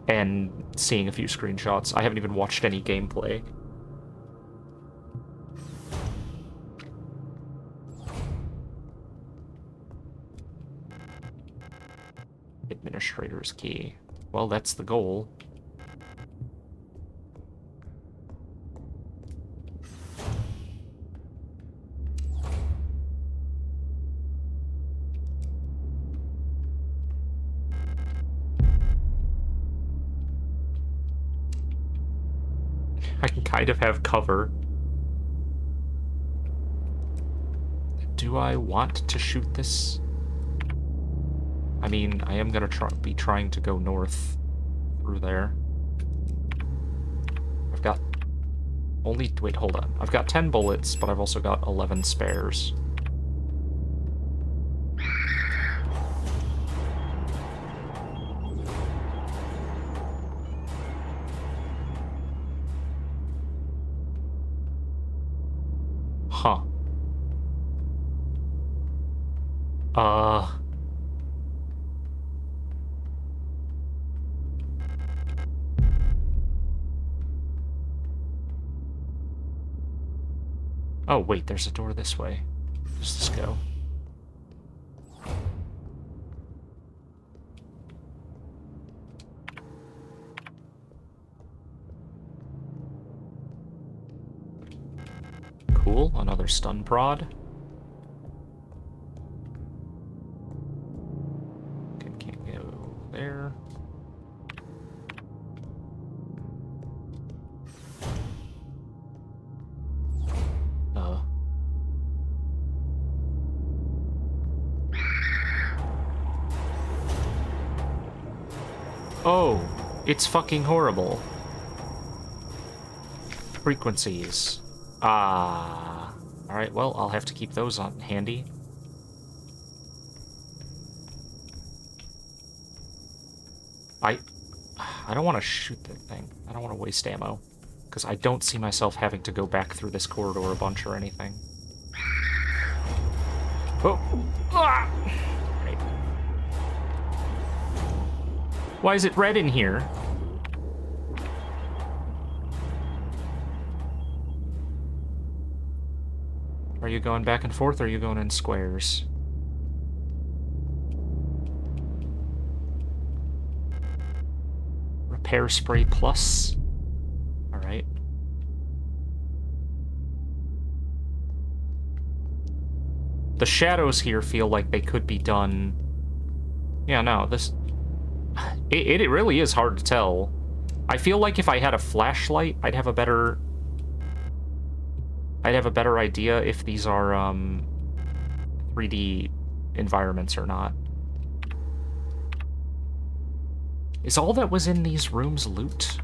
and seeing a few screenshots. I haven't even watched any gameplay. Administrator's key. Well, that's the goal. I can kind of have cover. Do I want to shoot this? I mean, I am gonna be trying to go north through there. I've got only... wait, hold on. I've got 10 bullets, but I've also got 11 spares. Huh. Oh, wait, there's a door this way. Does this go? Cool, another stun prod. Okay, can't go there. Oh, it's fucking horrible. Frequencies. Alright, well, I'll have to keep those on handy. I don't want to shoot that thing. I don't want to waste ammo. Because I don't see myself having to go back through this corridor a bunch or anything. Oh! Ah! Right. Why is it red in here? Are you going back and forth, or are you going in squares? Repair spray plus. Alright. The shadows here feel like they could be done... Yeah, no, this... It really is hard to tell. I feel like if I had a flashlight, I'd have a better idea if these are 3D environments or not. Is all that was in these rooms loot?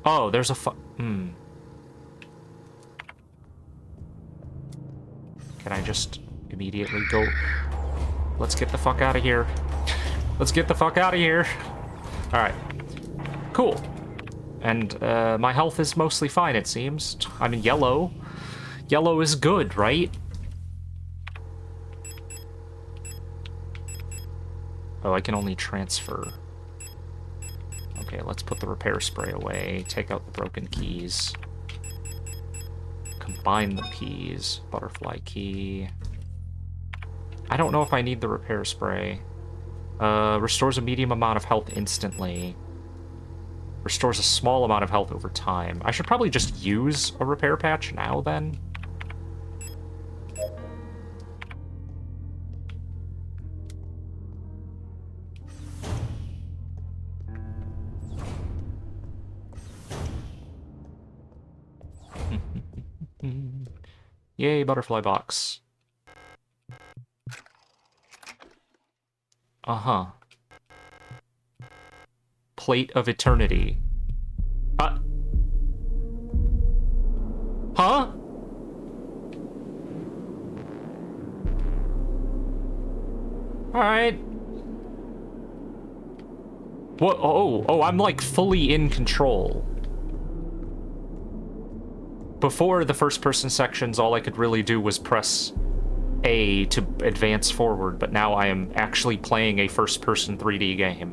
Oh, there's a Can I just immediately go? Let's get the fuck out of here. Let's get the fuck out of here. Alright. Cool. And my health is mostly fine, it seems. I'm in yellow. Yellow is good, right? Oh, I can only transfer. Okay, let's put the repair spray away. Take out the broken keys. Combine the keys. Butterfly key. I don't know if I need the repair spray. Restores a medium amount of health instantly. Restores a small amount of health over time. I should probably just use a repair patch now, then. Yay, butterfly box. Uh-huh. Plate of Eternity. Huh? Alright. What? Oh, I'm like fully in control. Before the first-person sections, all I could really do was press A to advance forward, but now I am actually playing a first-person 3D game.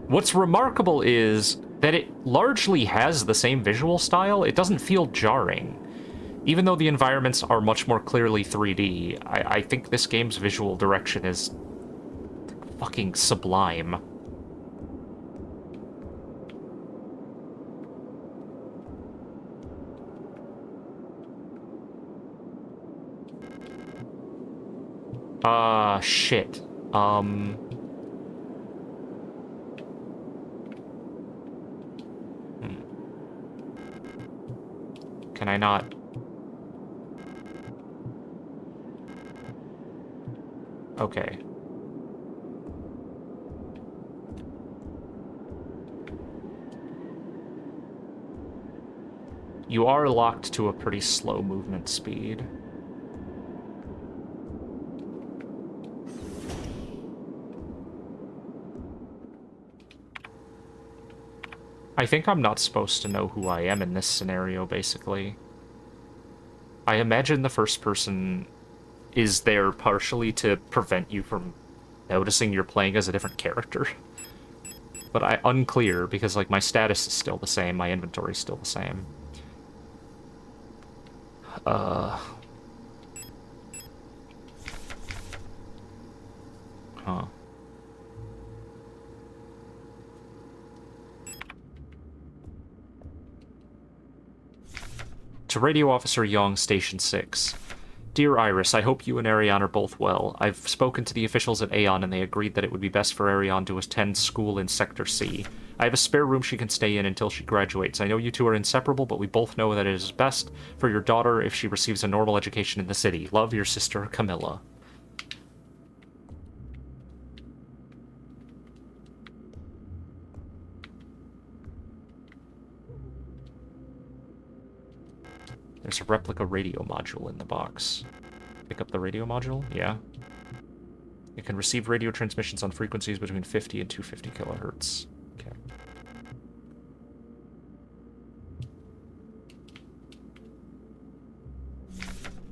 What's remarkable is that it largely has the same visual style. It doesn't feel jarring. Even though the environments are much more clearly 3D, I think this game's visual direction is fucking sublime. Shit. Can I not? Okay. You are locked to a pretty slow movement speed. I think I'm not supposed to know who I am in this scenario, basically. I imagine the first person is there partially to prevent you from noticing you're playing as a different character. But unclear, because, like, my status is still the same, my inventory's still the same. Huh. To Radio Officer Young, Station 6. Dear Iris, I hope you and Ariane are both well. I've spoken to the officials at Aeon, and they agreed that it would be best for Ariane to attend school in Sector C. I have a spare room she can stay in until she graduates. I know you two are inseparable, but we both know that it is best for your daughter if she receives a normal education in the city. Love, your sister, Camilla. There's a replica radio module in the box. Pick up the radio module? Yeah. It can receive radio transmissions on frequencies between 50 and 250 kilohertz. Okay.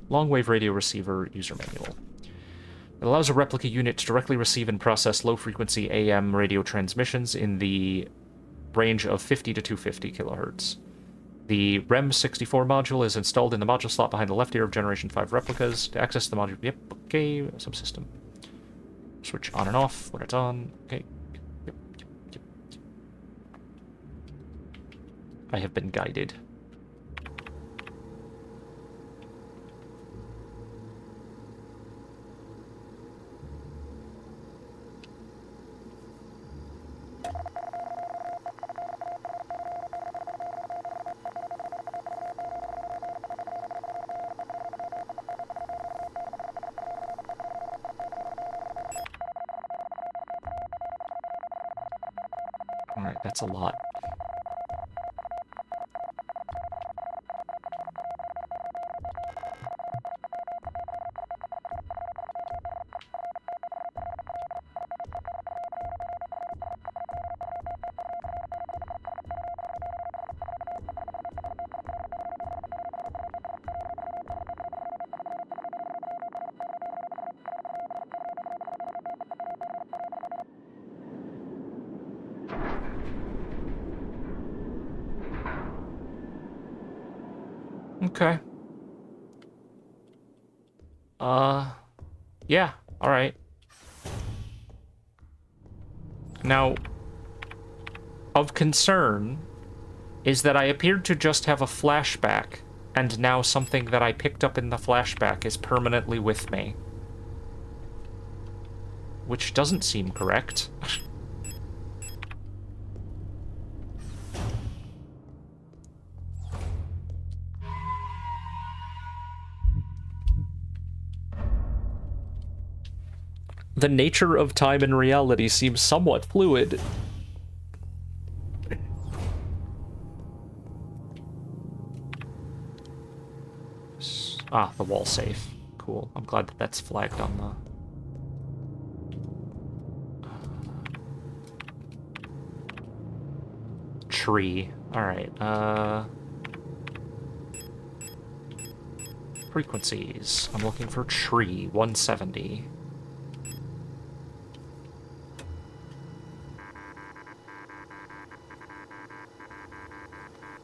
Long-wave radio receiver user manual. It allows a replica unit to directly receive and process low-frequency AM radio transmissions in the range of 50 to 250 kilohertz. The REM64 module is installed in the module slot behind the left ear of Generation 5 replicas. To access the module, yep, okay, subsystem. Switch on and off when it's on, okay. Yep. I have been guided. Alright, that's a lot. Okay. Yeah, alright. Now, of concern is that I appeared to just have a flashback, and now something that I picked up in the flashback is permanently with me. Which doesn't seem correct. The nature of time and reality seems somewhat fluid. Ah, the wall safe. Cool. I'm glad that that's flagged on the... tree. Alright, frequencies. I'm looking for tree, 170.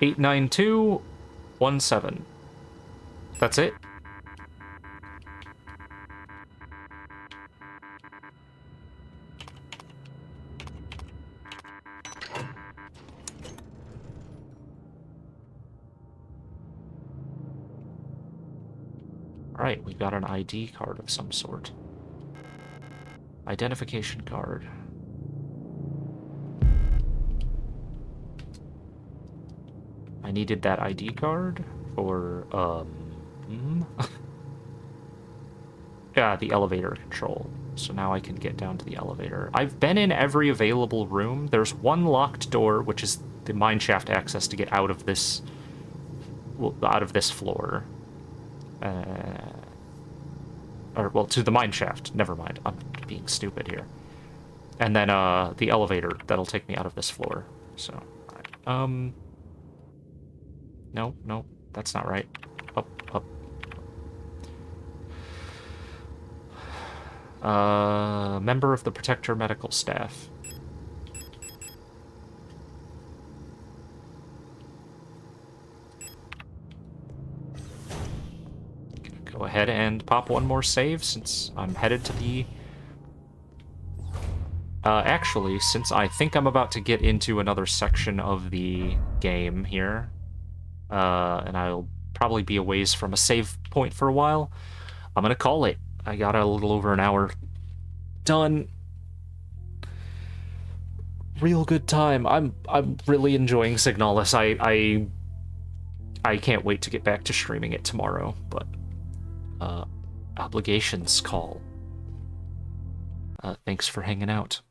Eight 89217. That's it. Alright, we've got an ID card of some sort. Identification card. I needed that ID card for, yeah, the elevator control. So now I can get down to the elevator. I've been in every available room. There's one locked door, which is the mineshaft access to get out of this, floor. Well, to the mineshaft. Never mind. I'm being stupid here. And then, the elevator that'll take me out of this floor. So, alright. No, that's not right. Up. Member of the Protector medical staff. Go ahead and pop one more save since I'm headed to the... actually, since I think I'm about to get into another section of the game here, and I'll probably be a ways from a save point for a while, I'm gonna call it. I got a little over an hour done. Real good time. I'm really enjoying Signalis. I can't wait to get back to streaming it tomorrow, but obligations call. Thanks for hanging out.